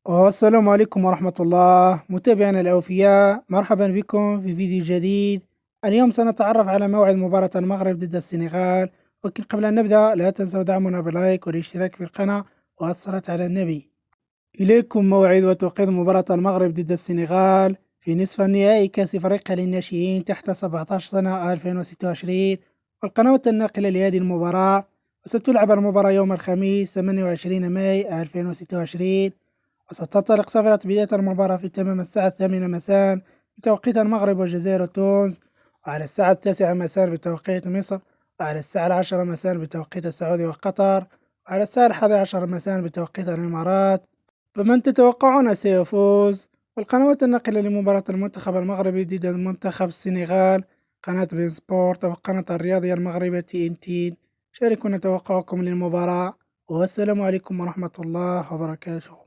السلام عليكم ورحمة الله متابعينا الأوفياء، مرحبا بكم في فيديو جديد. اليوم سنتعرف على موعد مباراة المغرب ضد السنغال، ولكن قبل أن نبدأ لا تنسوا دعمنا بلايك والاشتراك في القناة والصلاة على النبي. إليكم موعد وتوقيت مباراة المغرب ضد السنغال في نصف النهائي كأس إفريقيا للناشئين تحت 17 سنة 2026، والقنوات الناقلة لهذه المباراة. وستلعب المباراة يوم الخميس 28 ماي 2026، وستنطلق صافرة بداية المباراة في تمام الساعة 8 مساء بتوقيت المغرب والجزائر وتونس، وعلى الساعة 9 مساء بتوقيت مصر، وعلى الساعة 10 مساء بتوقيت السعودية وقطر، وعلى الساعة 11 مساء بتوقيت الإمارات. فمن تتوقعون سيفوز؟ والقنوات الناقلة لمباراة المنتخب المغربي ضد المنتخب السنغال قناة بين سبورت وقناة الرياضية المغربية تي ان تي. شاركونا توقعكم للمباراة، والسلام عليكم ورحمة الله وبركاته.